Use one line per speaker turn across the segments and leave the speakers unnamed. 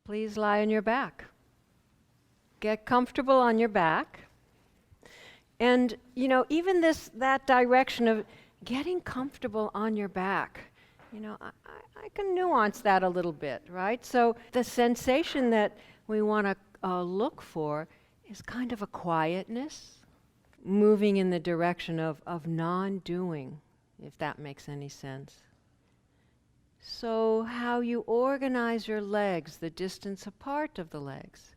Please lie on your back. Get comfortable on your back. And, even that direction of getting comfortable on your back, I can nuance that a little bit, right? So the sensation that we want to look for is kind of a quietness, moving in the direction of non-doing, if that makes any sense. So how you organize your legs, the distance apart of the legs.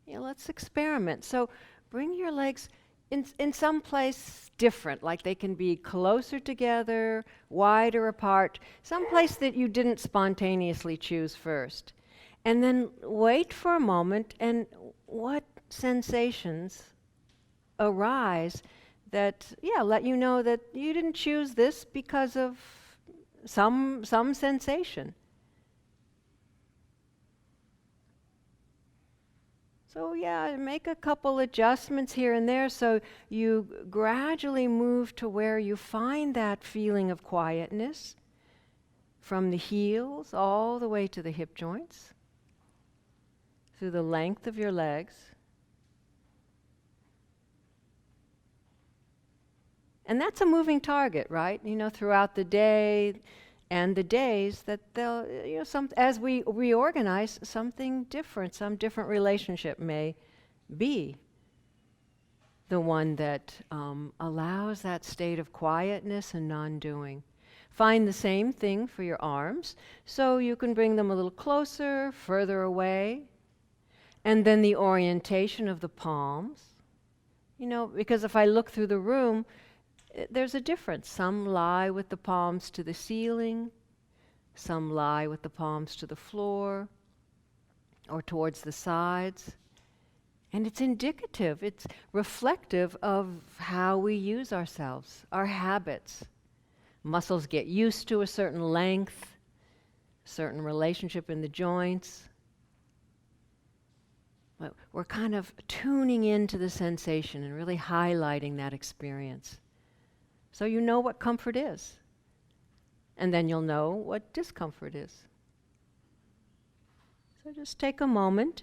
Let's experiment. So bring your legs in some place different, like they can be closer together, wider apart, some place that you didn't spontaneously choose first. And then wait for a moment, and what sensations arise that, let you know that you didn't choose this because of some sensation. So make a couple adjustments here and there so you gradually move to where you find that feeling of quietness from the heels all the way to the hip joints, through the length of your legs. And that's a moving target, right? Throughout the day and the days that they'll, as we reorganize, something different, some different relationship may be the one that allows that state of quietness and non-doing. Find the same thing for your arms, so you can bring them a little closer, further away, and then the orientation of the palms. Because if I look through the room, there's a difference. Some lie with the palms to the ceiling, some lie with the palms to the floor or towards the sides. And it's indicative, it's reflective of how we use ourselves, our habits. Muscles get used to a certain length, certain relationship in the joints. But we're kind of tuning into the sensation and really highlighting that experience. So you know what comfort is. And then you'll know what discomfort is. So just take a moment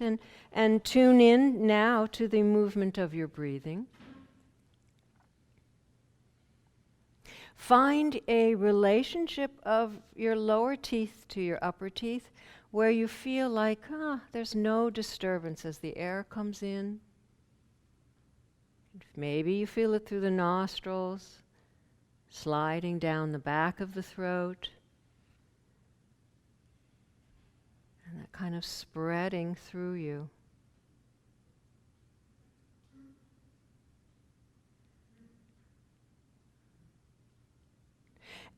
and tune in now to the movement of your breathing. Find a relationship of your lower teeth to your upper teeth where you feel like, there's no disturbance as the air comes in. Maybe you feel it through the nostrils, sliding down the back of the throat, and that kind of spreading through you.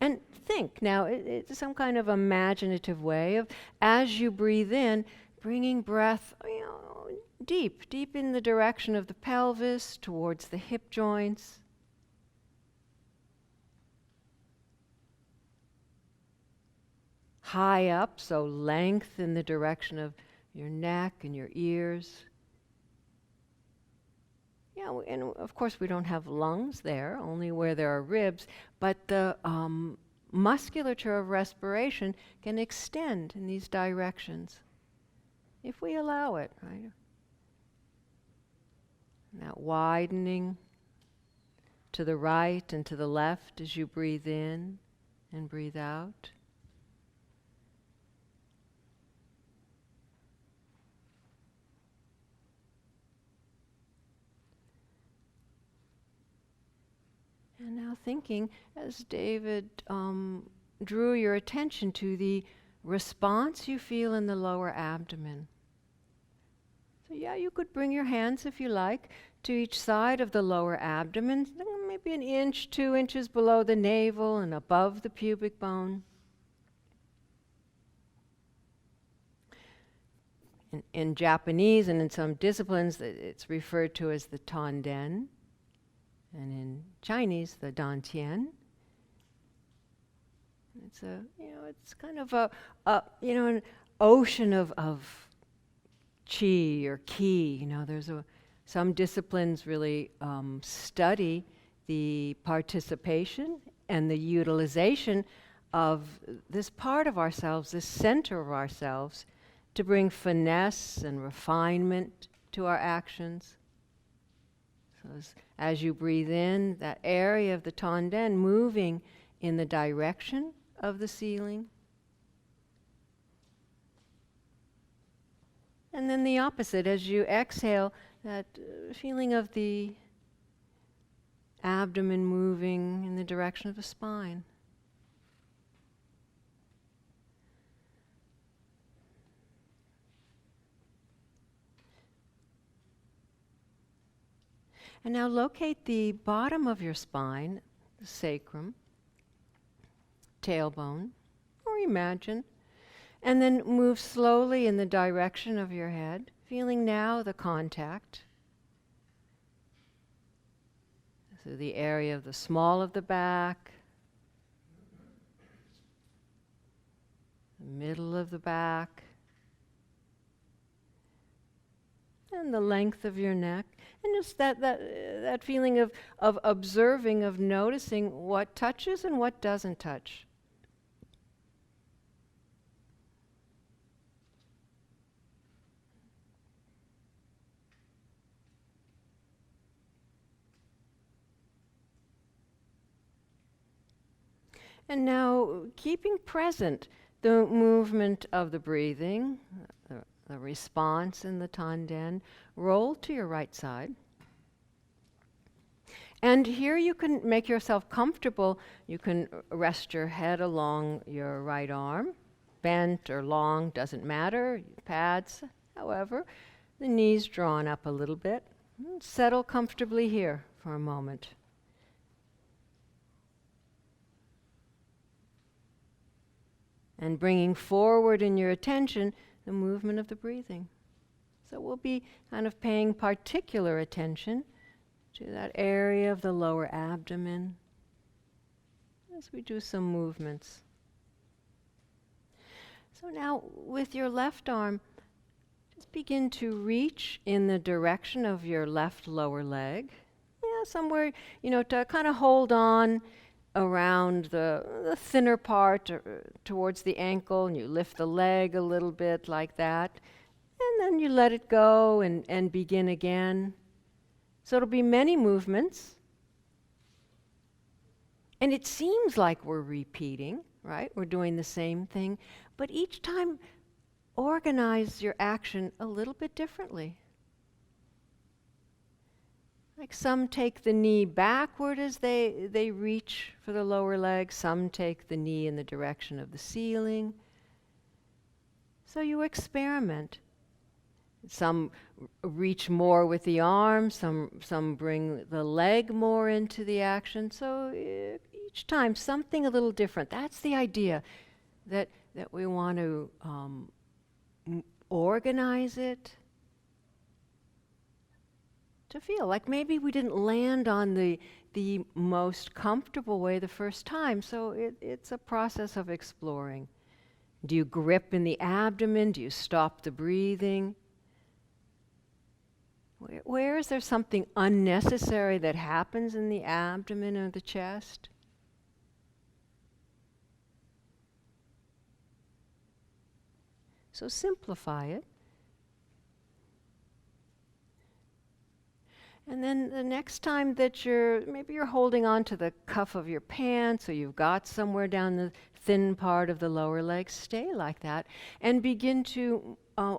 And think now, it's some kind of imaginative way of, as you breathe in, bringing breath deep in the direction of the pelvis, towards the hip joints. High up, so length in the direction of your neck and your ears. And of course we don't have lungs there, only where there are ribs, but the musculature of respiration can extend in these directions, if we allow it, right? And that widening to the right and to the left as you breathe in and breathe out. And now thinking, as David drew your attention to the response you feel in the lower abdomen. So you could bring your hands, if you like, to each side of the lower abdomen, maybe 1 inch, 2 inches below the navel and above the pubic bone. In Japanese and in some disciplines, it's referred to as the tanden. And in Chinese, the dantian. It's it's kind of an ocean of qi or ki. Some disciplines really study the participation and the utilization of this part of ourselves, this center of ourselves, to bring finesse and refinement to our actions. So as you breathe in, that area of the tanden moving in the direction of the ceiling. And then the opposite, as you exhale, that feeling of the abdomen moving in the direction of the spine. And now locate the bottom of your spine, the sacrum, tailbone, or imagine, and then move slowly in the direction of your head, feeling now the contact through the area of the small of the back, the middle of the back, and the length of your neck. And just that feeling of observing, of noticing what touches and what doesn't touch. And now, keeping present the movement of the breathing, the response in the tanden, roll to your right side. And here you can make yourself comfortable. You can rest your head along your right arm, bent or long, doesn't matter, pads, however. The knees drawn up a little bit. Settle comfortably here for a moment. And bringing forward in your attention the movement of the breathing. So we'll be kind of paying particular attention to that area of the lower abdomen as we do some movements. So now with your left arm, just begin to reach in the direction of your left lower leg. Yeah, somewhere, to kind of hold on around the thinner part towards the ankle, and you lift the leg a little bit like that, and then you let it go and begin again. So it'll be many movements, and it seems like we're repeating, right? We're doing the same thing, but each time organize your action a little bit differently. Like some take the knee backward as they reach for the lower leg. Some take the knee in the direction of the ceiling. So you experiment. Some reach more with the arm. Some bring the leg more into the action. So each time something a little different. That's the idea, that we want to organize it. To feel like maybe we didn't land on the most comfortable way the first time, so it's a process of exploring. Do you grip in the abdomen? Do you stop the breathing? Where is there something unnecessary that happens in the abdomen or the chest? So simplify it. And then the next time that maybe you're holding on to the cuff of your pants, or you've got somewhere down the thin part of the lower leg, stay like that and begin to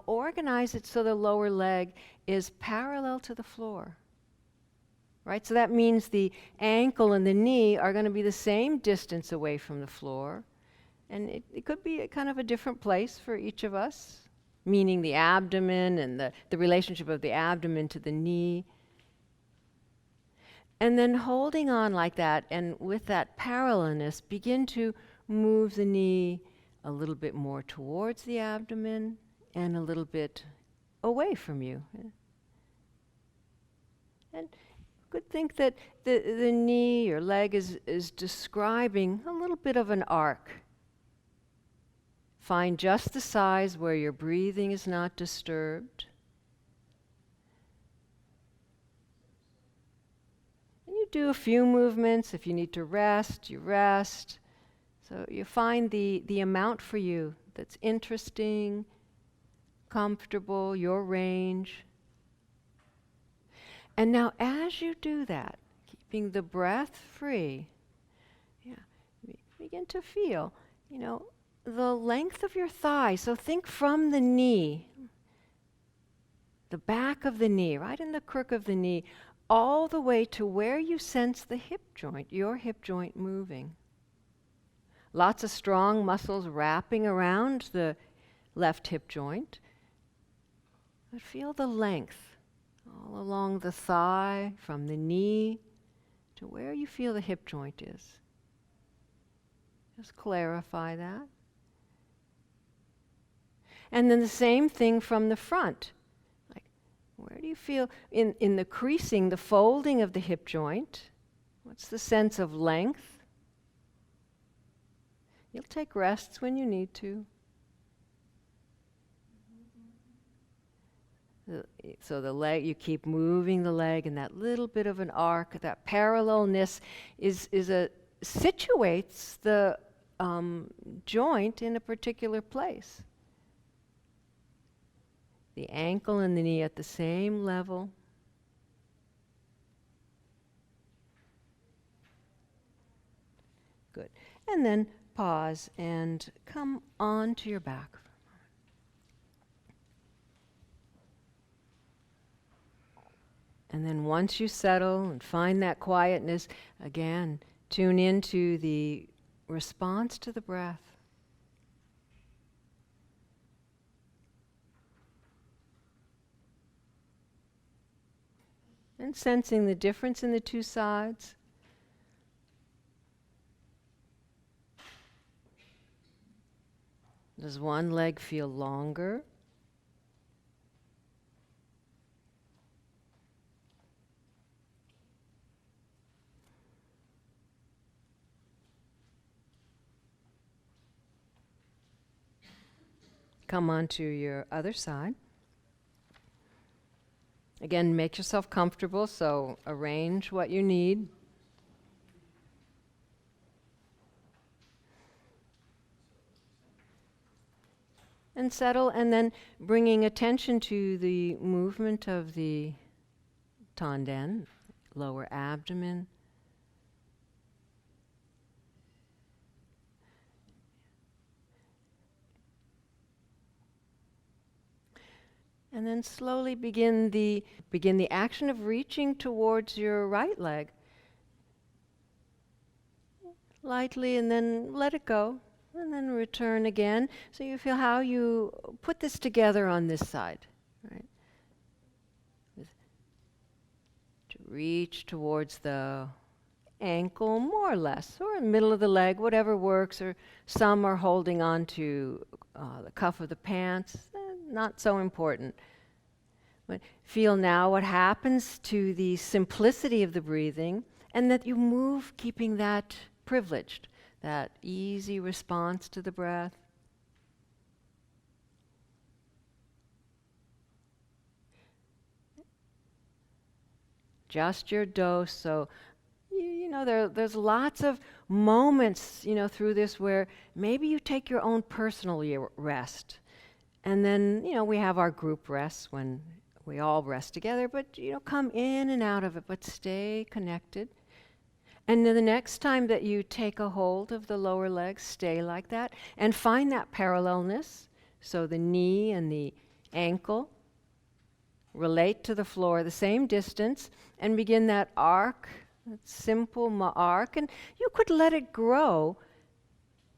organize it so the lower leg is parallel to the floor. Right? So that means the ankle and the knee are going to be the same distance away from the floor. And it could be a kind of a different place for each of us, meaning the abdomen and the relationship of the abdomen to the knee. And then holding on like that, and with that parallelness, begin to move the knee a little bit more towards the abdomen and a little bit away from you. And you could think that the knee or leg is describing a little bit of an arc. Find just the size where your breathing is not disturbed. Do a few movements. If you need to rest, you rest. So you find the amount for you that's interesting, comfortable, your range. And now as you do that, keeping the breath free, begin to feel, the length of your thigh. So think from the knee, the back of the knee, right in the crook of the knee, all the way to where you sense the hip joint, your hip joint moving. Lots of strong muscles wrapping around the left hip joint. But feel the length all along the thigh, from the knee to where you feel the hip joint is. Just clarify that. And then the same thing from the front. Like, where do you feel in the creasing, the folding of the hip joint? What's the sense of length? You'll take rests when you need to. So the leg, you keep moving the leg, and that little bit of an arc, that parallelness situates the joint in a particular place. The ankle and the knee at the same level. Good. And then pause and come onto your back. And then once you settle and find that quietness, again, tune into the response to the breath. And sensing the difference in the two sides. Does one leg feel longer? Come onto your other side. Again, make yourself comfortable, so arrange what you need. And settle, and then bringing attention to the movement of the tanden, lower abdomen. And then slowly begin the action of reaching towards your right leg. Lightly, and then let it go. And then return again. So you feel how you put this together on this side, right? To reach towards the ankle, more or less, or in the middle of the leg, whatever works, or some are holding on to the cuff of the pants. Not so important. But feel now what happens to the simplicity of the breathing, and that you move keeping that privileged, that easy response to the breath. Just your dose. So, there's lots of moments, through this where maybe you take your own personal rest. And then, we have our group rests when we all rest together, but, come in and out of it, but stay connected. And then the next time that you take a hold of the lower leg, stay like that and find that parallelness. So the knee and the ankle relate to the floor the same distance, and begin that arc, that simple arc. And you could let it grow.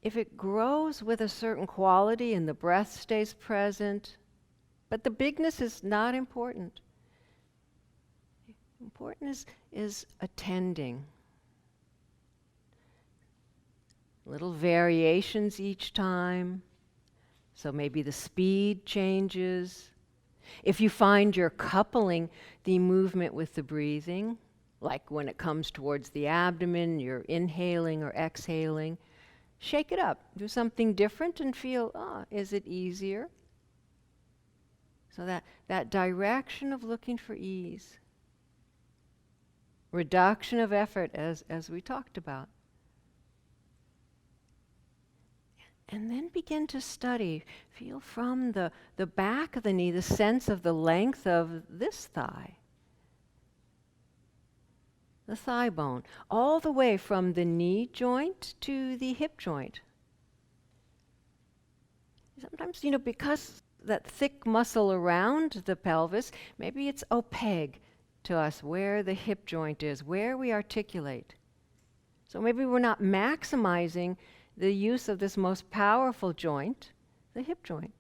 If it grows with a certain quality and the breath stays present, but the bigness is not important. Important is attending. Little variations each time. So maybe the speed changes. If you find you're coupling the movement with the breathing, like when it comes towards the abdomen, you're inhaling or exhaling, shake it up. Do something different and feel, is it easier? So that direction of looking for ease. Reduction of effort, as we talked about. And then begin to study. Feel from the back of the knee the sense of the length of this thigh, the thigh bone, all the way from the knee joint to the hip joint. Sometimes, because that thick muscle around the pelvis, maybe it's opaque to us where the hip joint is, where we articulate. So maybe we're not maximizing the use of this most powerful joint, the hip joint.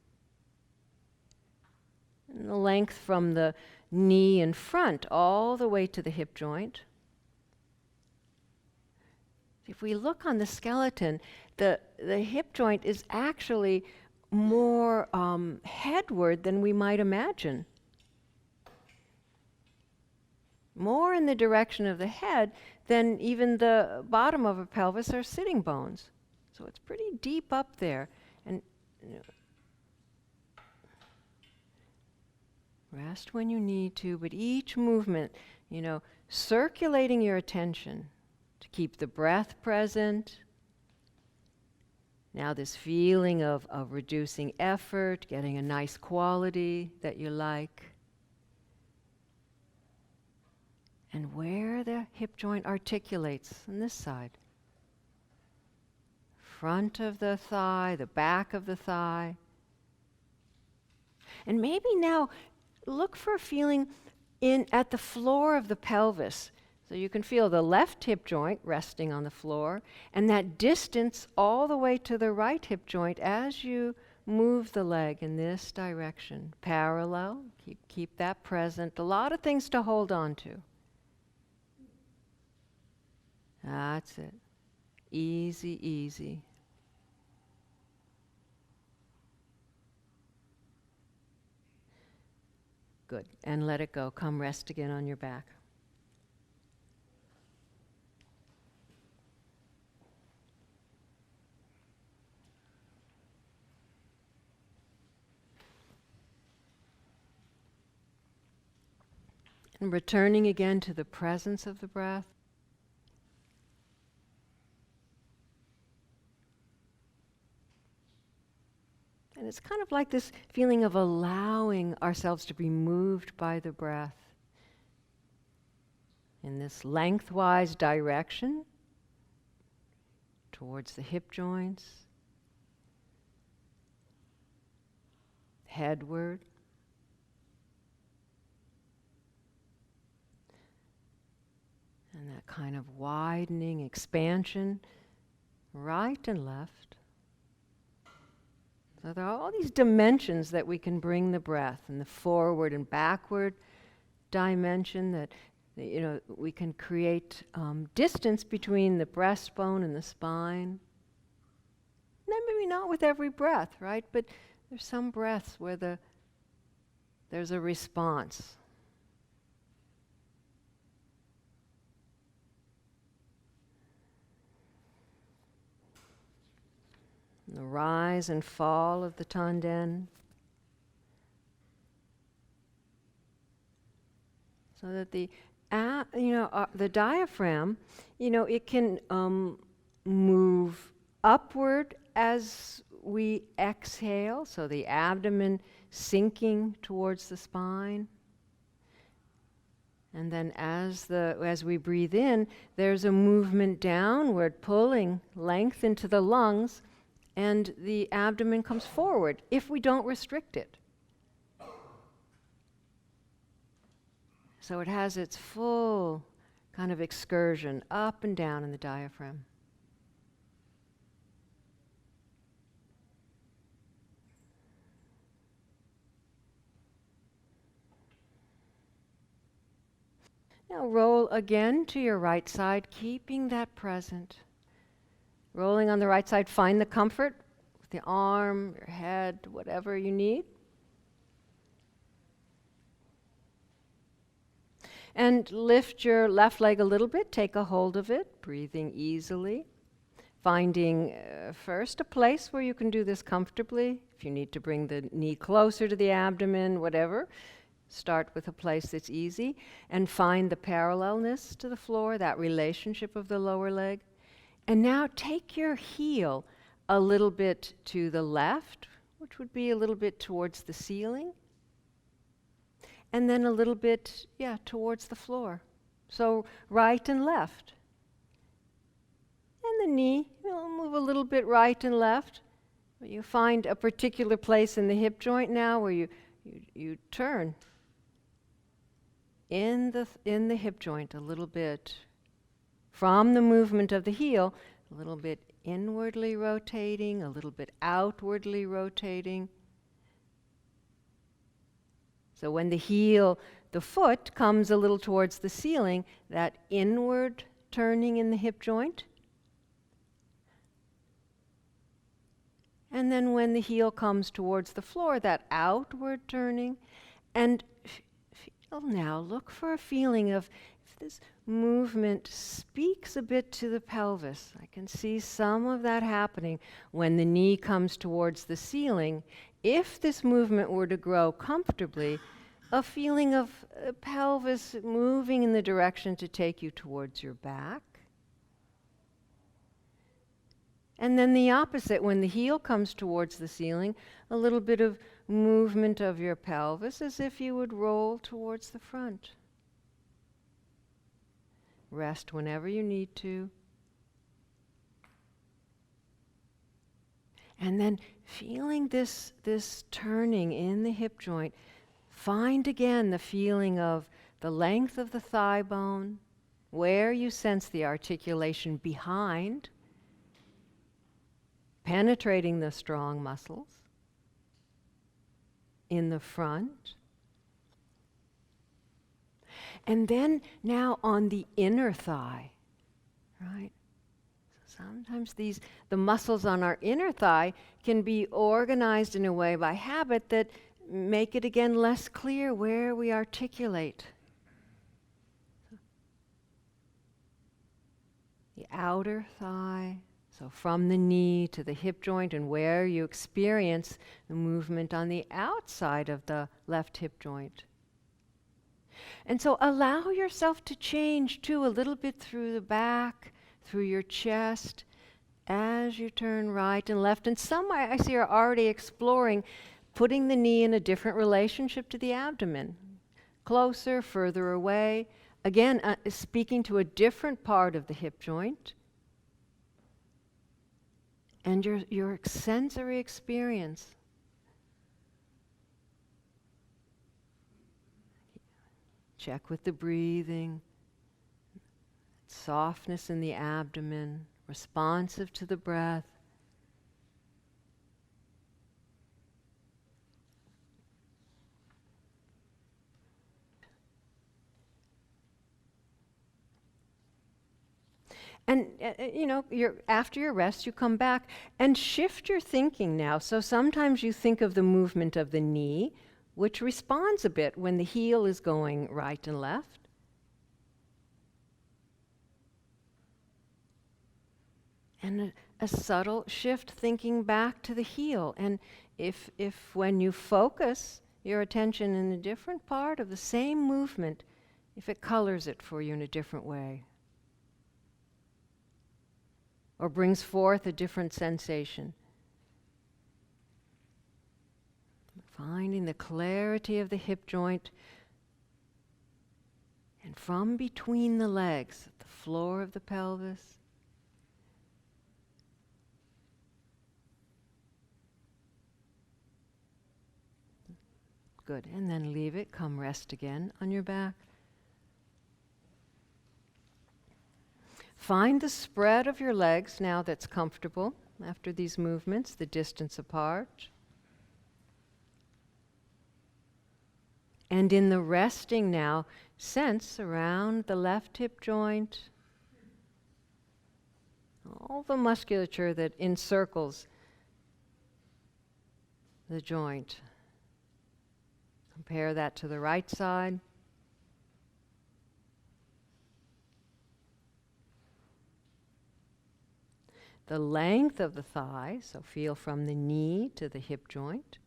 And the length from the knee in front all the way to the hip joint. If we look on the skeleton, the hip joint is actually more headward than we might imagine. More in the direction of the head than even the bottom of a pelvis or sitting bones. So it's pretty deep up there. And rest when you need to, but each movement, circulating your attention to keep the breath present. Now this feeling of reducing effort, getting a nice quality that you like. And where the hip joint articulates on this side. Front of the thigh, the back of the thigh. And maybe now look for a feeling at the floor of the pelvis. So you can feel the left hip joint resting on the floor and that distance all the way to the right hip joint as you move the leg in this direction. Parallel, keep that present. A lot of things to hold on to. That's it. Easy, easy. Good. And let it go. Come rest again on your back. And returning again to the presence of the breath. And it's kind of like this feeling of allowing ourselves to be moved by the breath in this lengthwise direction towards the hip joints, headward. And that kind of widening expansion, right and left. So there are all these dimensions that we can bring the breath, and the forward and backward dimension that, we can create distance between the breastbone and the spine. Now, maybe not with every breath, right? But there's some breaths where there's a response. The rise and fall of the tanden. So that the diaphragm, it can move upward as we exhale, so the abdomen sinking towards the spine. And then as we breathe in, there's a movement downward, pulling length into the lungs, and the abdomen comes forward if we don't restrict it. So it has its full kind of excursion up and down in the diaphragm. Now roll again to your right side, keeping that present. Rolling on the right side, find the comfort with the arm, your head, whatever you need. And lift your left leg a little bit, take a hold of it, breathing easily. Finding first a place where you can do this comfortably. If you need to bring the knee closer to the abdomen, whatever. Start with a place that's easy and find the parallelness to the floor, that relationship of the lower leg. And now take your heel a little bit to the left, which would be a little bit towards the ceiling, and then a little bit, towards the floor. So right and left. And the knee, move a little bit right and left. You find a particular place in the hip joint now where you turn in the hip joint a little bit from the movement of the heel, a little bit inwardly rotating, a little bit outwardly rotating. So when the foot comes a little towards the ceiling, that inward turning in the hip joint. And then when the heel comes towards the floor, that outward turning. And feel now, look for a feeling of if this movement speaks a bit to the pelvis. I can see some of that happening when the knee comes towards the ceiling. If this movement were to grow comfortably, a feeling of pelvis moving in the direction to take you towards your back. And then the opposite, when the heel comes towards the ceiling, a little bit of movement of your pelvis as if you would roll towards the front. Rest whenever you need to. And then feeling this turning in the hip joint, find again the feeling of the length of the thigh bone, where you sense the articulation behind, penetrating the strong muscles in the front. And then now on the inner thigh, right? So sometimes the muscles on our inner thigh can be organized in a way by habit that make it again less clear where we articulate. The outer thigh, so from the knee to the hip joint, and where you experience the movement on the outside of the left hip joint. And so allow yourself to change too a little bit through the back, through your chest, as you turn right and left. And some I see are already exploring putting the knee in a different relationship to the abdomen. Closer, further away. Again, speaking to a different part of the hip joint. And your sensory experience. Check with the breathing. Softness in the abdomen, responsive to the breath. And, after your rest, you come back and shift your thinking now. So sometimes you think of the movement of the knee, which responds a bit when the heel is going right and left. And a subtle shift thinking back to the heel. And if when you focus your attention in a different part of the same movement, if it colors it for you in a different way, or brings forth a different sensation. Finding the clarity of the hip joint, and from between the legs, the floor of the pelvis. Good, and then leave it, come rest again on your back. Find the spread of your legs now that's comfortable after these movements, the distance apart. And in the resting now, sense around the left hip joint, all the musculature that encircles the joint. Compare that to the right side. The length of the thigh, so feel from the knee to the hip joint.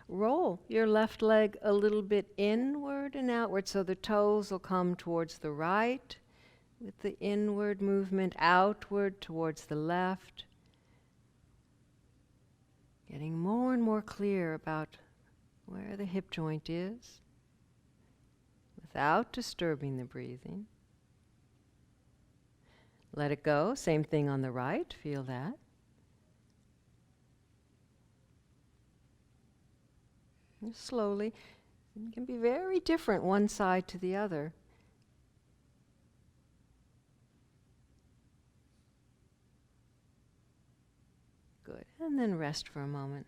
Roll your left leg a little bit inward and outward so the toes will come towards the right with the inward movement outward towards the left, getting more and more clear about where the hip joint is without disturbing the breathing. Let it go. Same thing on the right. Feel that. And slowly. It can be very different one side to the other. Good. And then rest for a moment.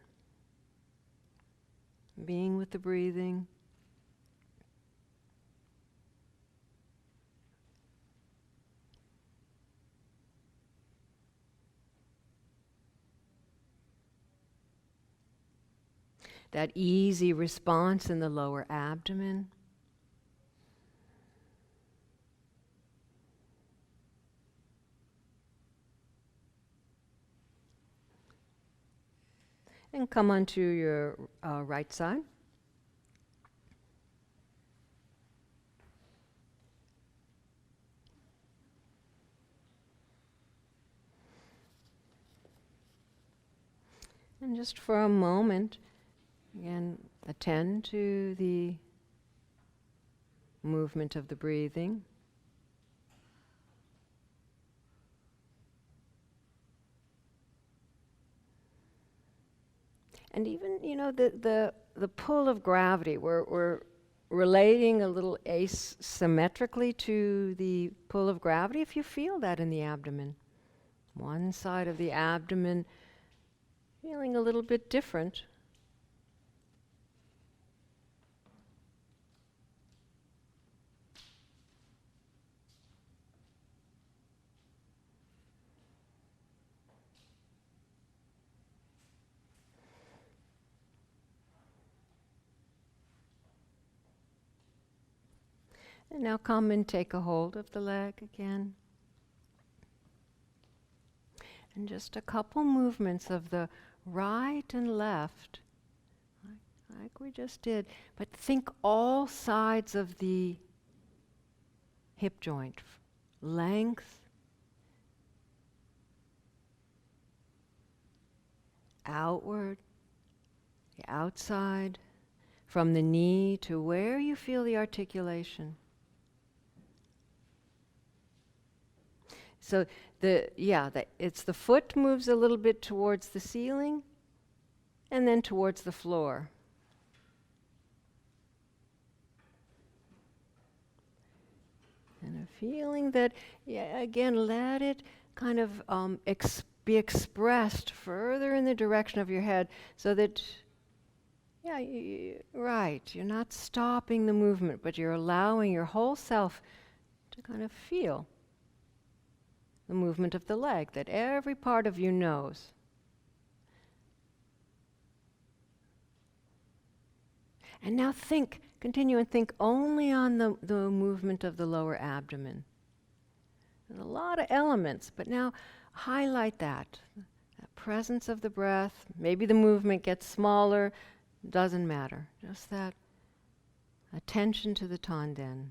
Being with the breathing. That easy response in the lower abdomen. And come onto your right side. And just for a moment, again, attend to the movement of the breathing. And even, the pull of gravity, we're relating a little asymmetrically to the pull of gravity, if you feel that in the abdomen. One side of the abdomen feeling a little bit different. And now come and take a hold of the leg again. And just a couple movements of the right and left, like we just did. But think all sides of the hip joint. Length, outward, the outside, from the knee to where you feel the articulation. So it's the foot moves a little bit towards the ceiling and then towards the floor. And a feeling that, again, let it kind of be expressed further in the direction of your head so that, you're not stopping the movement, but you're allowing your whole self to kind of feel the movement of the leg that every part of you knows. And now continue and think only on the movement of the lower abdomen. There's a lot of elements, but now highlight that presence of the breath. Maybe the movement gets smaller, doesn't matter. Just that attention to the tanden.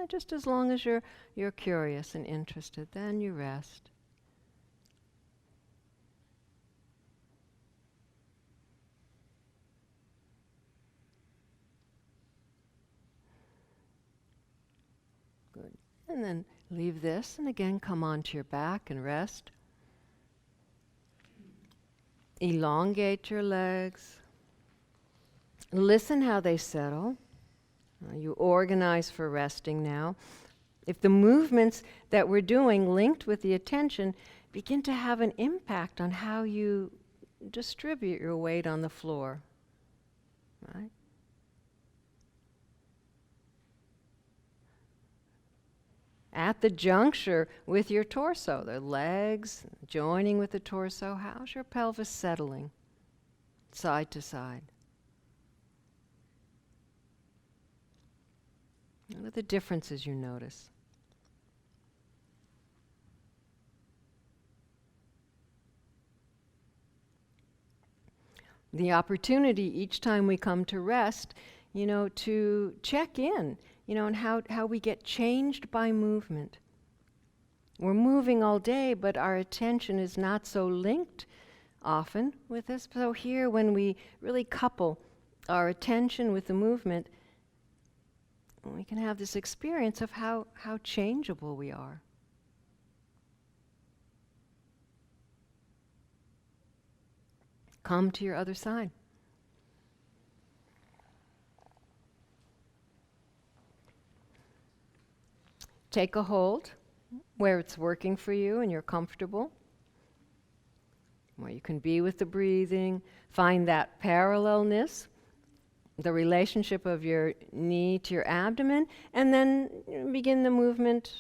Just as long as you're curious and interested, then you rest. Good. And then leave this and again come onto your back and rest. Elongate your legs. Listen how they settle. You organize for resting now. If the movements that we're doing linked with the attention begin to have an impact on how you distribute your weight on the floor, right? At the juncture with your torso, the legs joining with the torso, how's your pelvis settling side to side? What are the differences you notice? the opportunity each time we come to rest, to check in, and how we get changed by movement. We're moving all day, but our attention is not so linked often with this. So here, when we really couple our attention with the movement, we can have this experience of how changeable we are. Come to your other side. Take a hold where it's working for you and you're comfortable, where you can be with the breathing. Find that parallelness, the relationship of your knee to your abdomen, and then begin the movement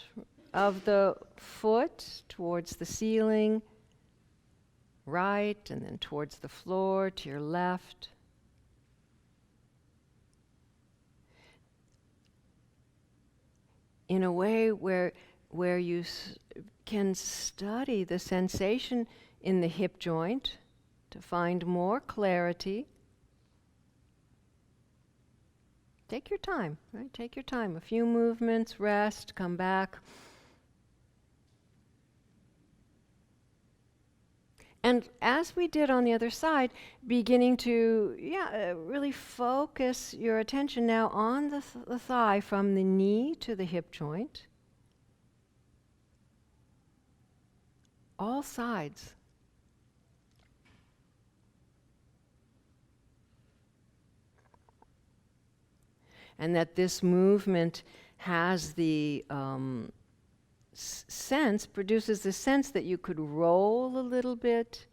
of the foot towards the ceiling, right, and then towards the floor to your left. In a way where you can study the sensation in the hip joint to find more clarity. Take your time, right? Take your time. A few movements, rest, come back. And as we did on the other side, beginning to really focus your attention now on the thigh from the knee to the hip joint. All sides. And that this movement has the produces the sense that you could roll a little bit,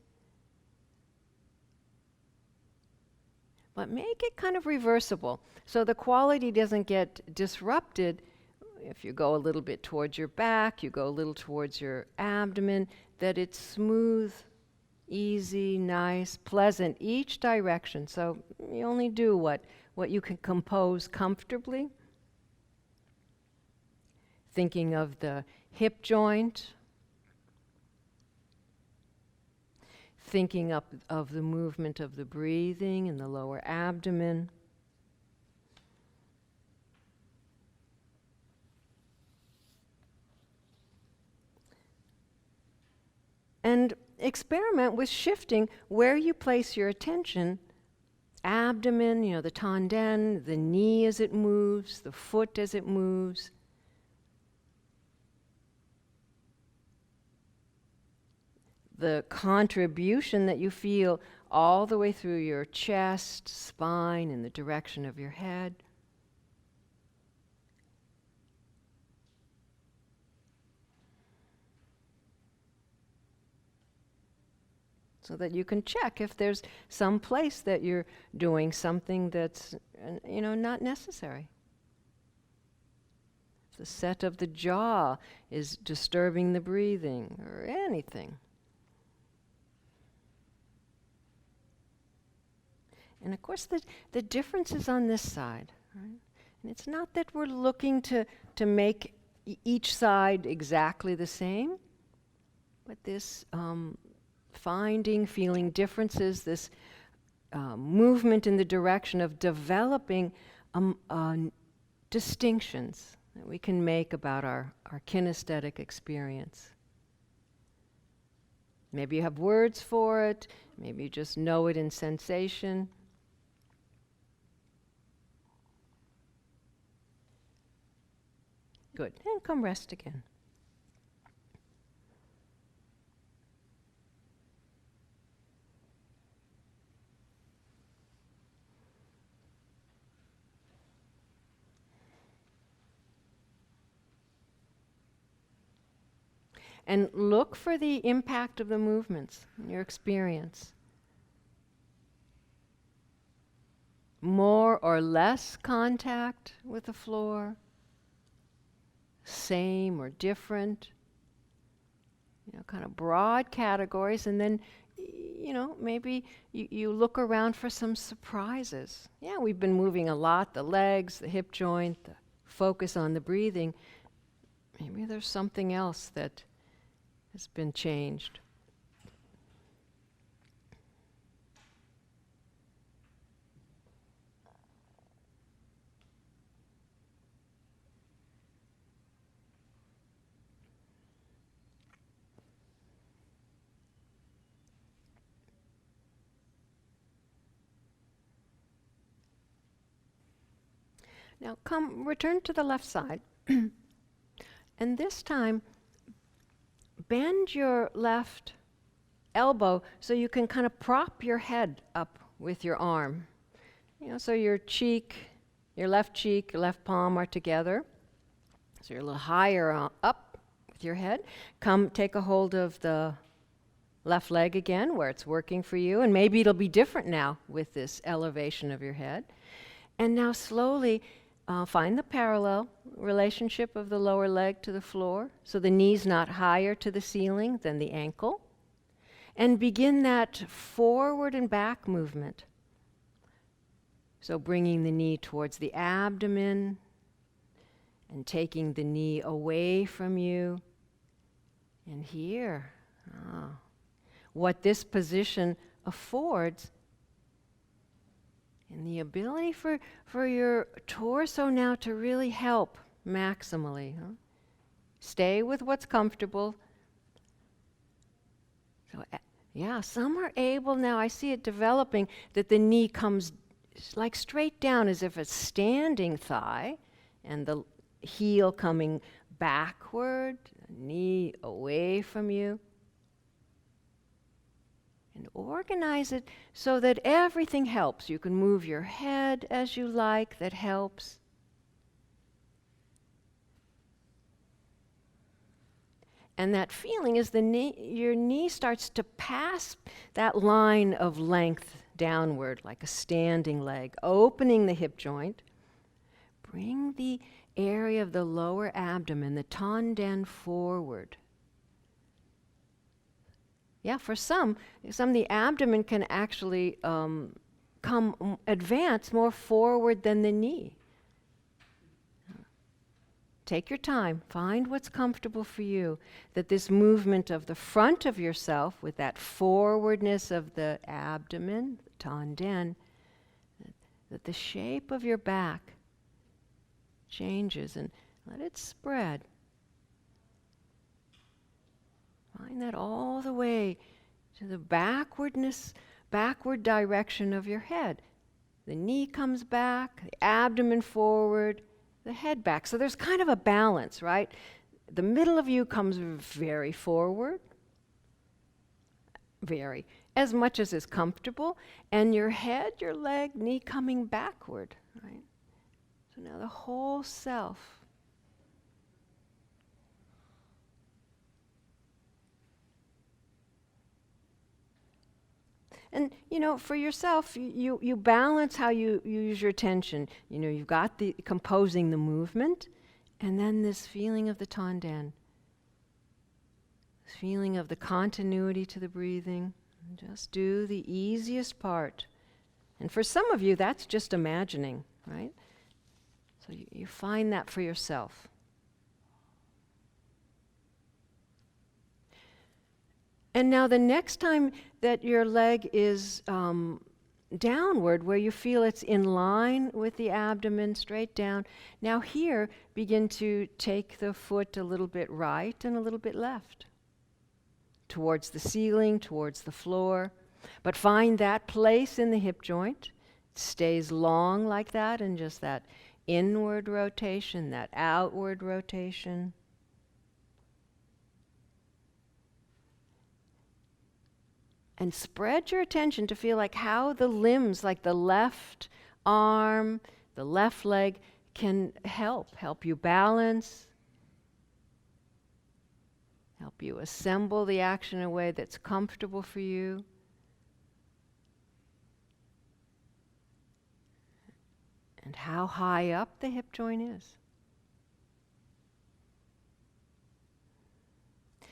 but make it kind of reversible. So the quality doesn't get disrupted. If you go a little bit towards your back, you go a little towards your abdomen, that it's smooth, easy, nice, pleasant, each direction. So you only do what you can compose comfortably. Thinking of the hip joint, thinking of the movement of the breathing in the lower abdomen. And experiment with shifting where you place your attention. Abdomen, the tanden, the knee as it moves, the foot as it moves. The contribution that you feel all the way through your chest, spine, in the direction of your head. So that you can check if there's some place that you're doing something that's, not necessary. If the set of the jaw is disturbing the breathing or anything. And of course the difference is on this side, right? And it's not that we're looking to make each side exactly the same, but this feeling differences, this movement in the direction of developing distinctions that we can make about our kinesthetic experience. Maybe you have words for it, maybe you just know it in sensation. Good, and come rest again. And look for the impact of the movements in your experience. More or less contact with the floor, same or different, kind of broad categories, and then, maybe you look around for some surprises. Yeah, we've been moving a lot, the legs, the hip joint, the focus on the breathing. Maybe there's something else that has been changed. Now return to the left side. And this time, bend your left elbow so you can kind of prop your head up with your arm. So your left cheek, your left palm are together. So you're a little higher up with your head. Come take a hold of the left leg again where it's working for you. And maybe it'll be different now with this elevation of your head. And now slowly find the parallel relationship of the lower leg to the floor. So the knee's not higher to the ceiling than the ankle. And begin that forward and back movement. So bringing the knee towards the abdomen and taking the knee away from you. And here, what this position affords and the ability for your torso now to really help maximally. Stay with what's comfortable. So, some are able now, I see it developing, that the knee comes like straight down as if it's standing thigh, and the heel coming backward, knee away from you. And organize it so that everything helps. You can move your head as you like, that helps. And that feeling is your knee starts to pass that line of length downward, like a standing leg, opening the hip joint. Bring the area of the lower abdomen, the tanden, forward. For some the abdomen can actually advance more forward than the knee. Take your time, find what's comfortable for you, that this movement of the front of yourself with that forwardness of the abdomen, the tanden, that the shape of your back changes, and let it spread. Find that all the way to the backward direction of your head. The knee comes back, the abdomen forward, the head back. So there's kind of a balance, right? The middle of you comes very forward, very, as much as is comfortable, and your head, your leg, knee coming backward, right? So now the whole self. And, for yourself, you balance how you use your attention. You've got the composing the movement, and then this feeling of the tanden, this feeling of the continuity to the breathing. Just do the easiest part. And for some of you, that's just imagining, right? So you find that for yourself. And now the next time that your leg is downward, where you feel it's in line with the abdomen, straight down, now here begin to take the foot a little bit right and a little bit left. Towards the ceiling, towards the floor. But find that place in the hip joint. It stays long like that, and just that inward rotation, that outward rotation. And spread your attention to feel like how the limbs, like the left arm, the left leg, can help you balance, help you assemble the action in a way that's comfortable for you. And how high up the hip joint is.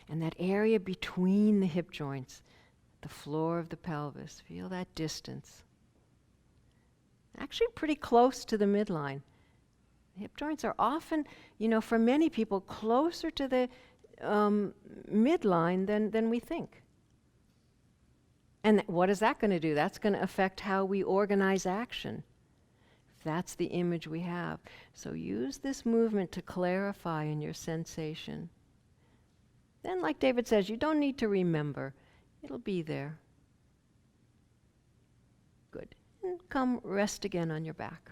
And that area between the hip joints, the floor of the pelvis, feel that distance. Actually pretty close to the midline. The hip joints are often, for many people, closer to the midline than we think. And what is that going to do? That's going to affect how we organize action. If that's the image we have. So use this movement to clarify in your sensation. Then, like David says, you don't need to remember. It'll be there. Good. And come rest again on your back.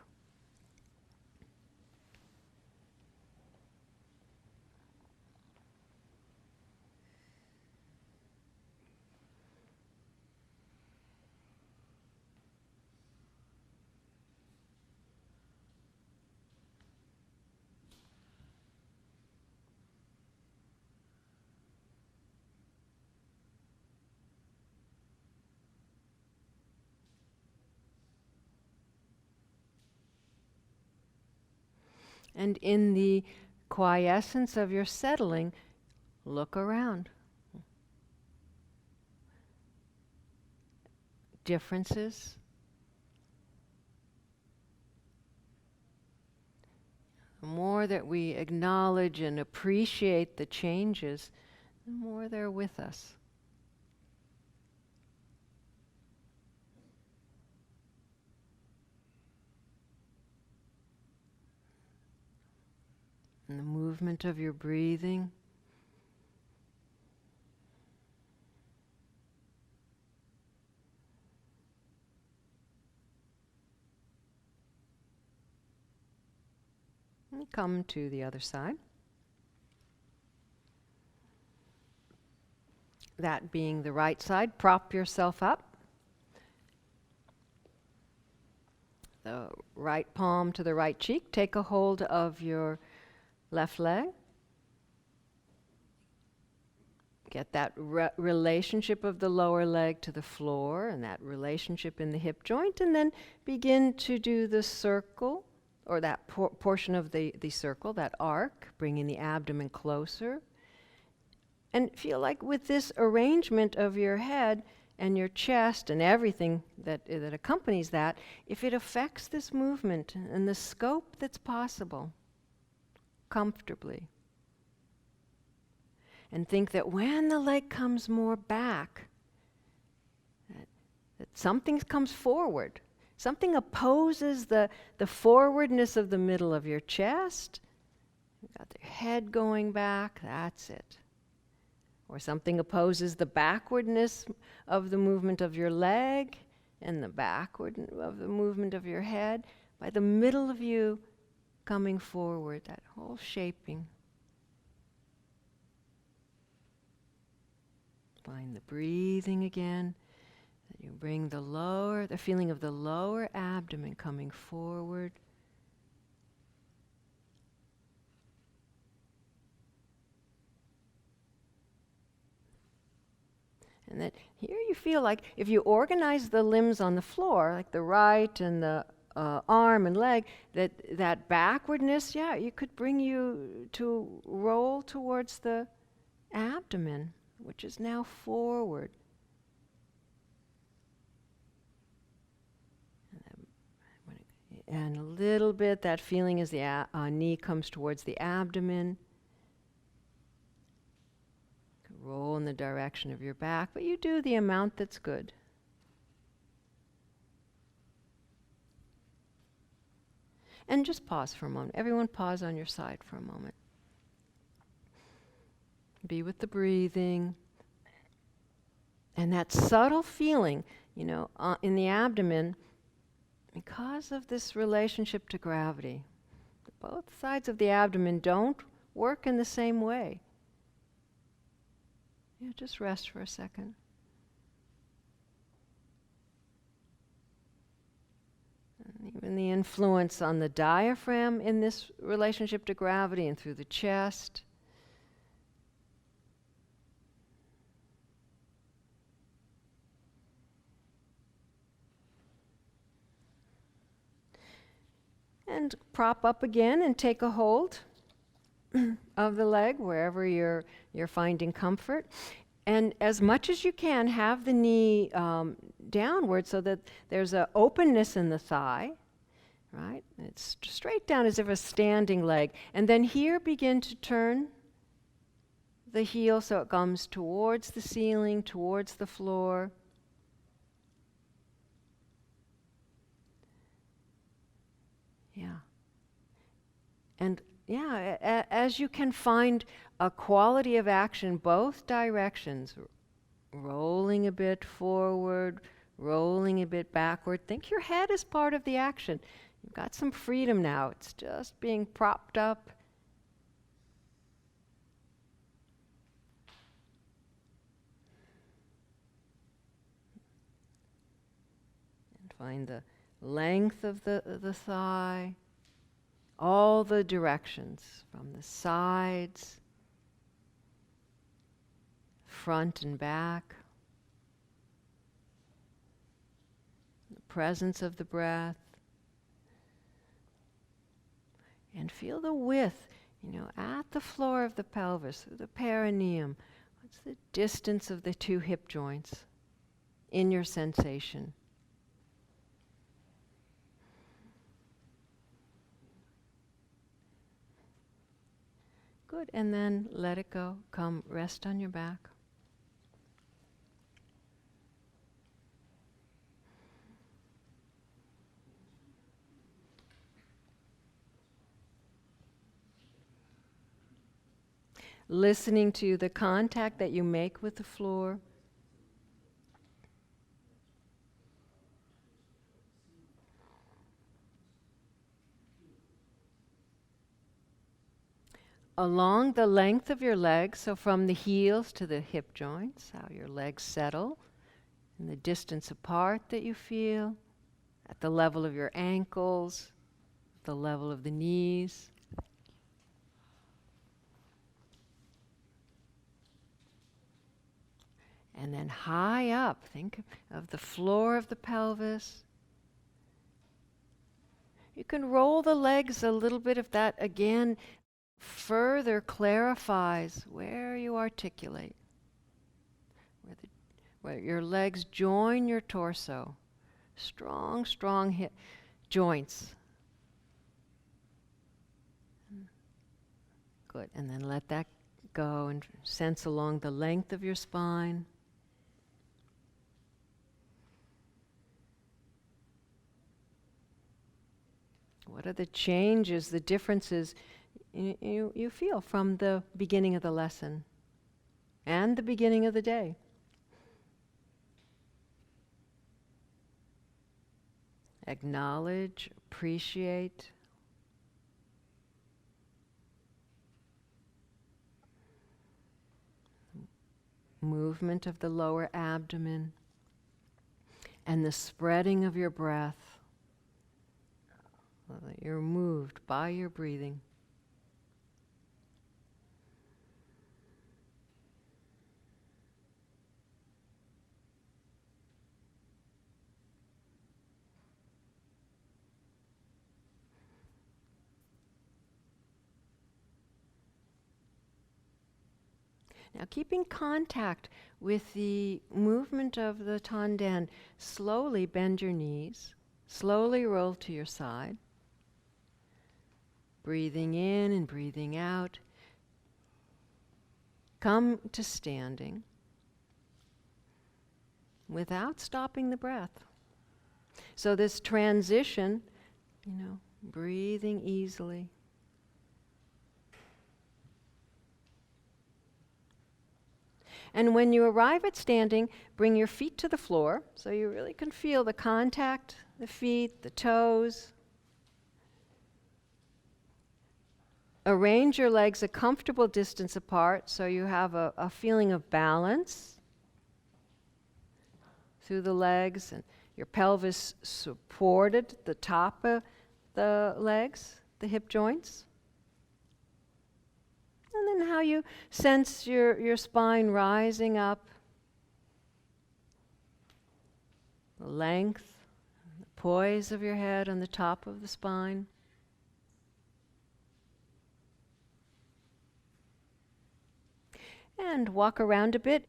And in the quiescence of your settling, look around. Differences. The more that we acknowledge and appreciate the changes, the more they're with us. And the movement of your breathing. And come to the other side. That being the right side, prop yourself up. The right palm to the right cheek. Take a hold of your left leg. Get that relationship of the lower leg to the floor and that relationship in the hip joint, and then begin to do the circle, or that portion of the circle, that arc, bringing the abdomen closer. And feel like with this arrangement of your head and your chest and everything that accompanies that, if it affects this movement and the scope that's possible, comfortably. And think that when the leg comes more back, that something comes forward. Something opposes the forwardness of the middle of your chest. You've got the head going back, that's it. Or something opposes the backwardness of the movement of your leg and the backward of the movement of your head. By the middle of you coming forward, that whole shaping. Find the breathing again. You bring the feeling of the lower abdomen coming forward. And that here you feel like if you organize the limbs on the floor, like the right and the arm and leg, that backwardness, you could bring you to roll towards the abdomen, which is now forward. And a little bit, that feeling as the knee comes towards the abdomen. Roll in the direction of your back, but you do the amount that's good. And just pause for a moment. Everyone pause on your side for a moment. Be with the breathing. And that subtle feeling, in the abdomen, because of this relationship to gravity, both sides of the abdomen don't work in the same way. Just rest for a second. And even the influence on the diaphragm in this relationship to gravity and through the chest. And prop up again and take a hold of the leg wherever you're finding comfort. And as much as you can, have the knee downward so that there's an openness in the thigh, right? It's straight down as if a standing leg. And then here begin to turn the heel so it comes towards the ceiling, towards the floor. And as you can find a quality of action both directions, rolling a bit forward, rolling a bit backward. Think your head is part of the action. You've got some freedom now. It's just being propped up. And find the length of the thigh. All the directions, from the sides, front and back, the presence of the breath, and And feel the width, at the floor of the pelvis, through the perineum. What's the distance of the two hip joints in your sensation? Good, and then let it go. Come rest on your back. Listening to the contact that you make with the floor. Along the length of your legs, so from the heels to the hip joints, how your legs settle, and the distance apart that you feel, at the level of your ankles, the level of the knees. And then high up, think of the floor of the pelvis. You can roll the legs a little bit if that, again, further clarifies where you articulate, where your legs join your torso. Strong, strong hip joints. Good, and then let that go and sense along the length of your spine. What are the changes, the differences you feel from the beginning of the lesson and the beginning of the day? Acknowledge, appreciate. Movement of the lower abdomen and the spreading of your breath. That you're moved by your breathing. Now keeping contact with the movement of the Tanden, slowly bend your knees, slowly roll to your side. Breathing in and breathing out. Come to standing without stopping the breath. So this transition, breathing easily. And when you arrive at standing, bring your feet to the floor so you really can feel the contact, the feet, the toes. Arrange your legs a comfortable distance apart so you have a feeling of balance through the legs, and your pelvis supported the top of the legs, the hip joints. And then how you sense your spine rising up, the length, the poise of your head on the top of the spine. And walk around a bit.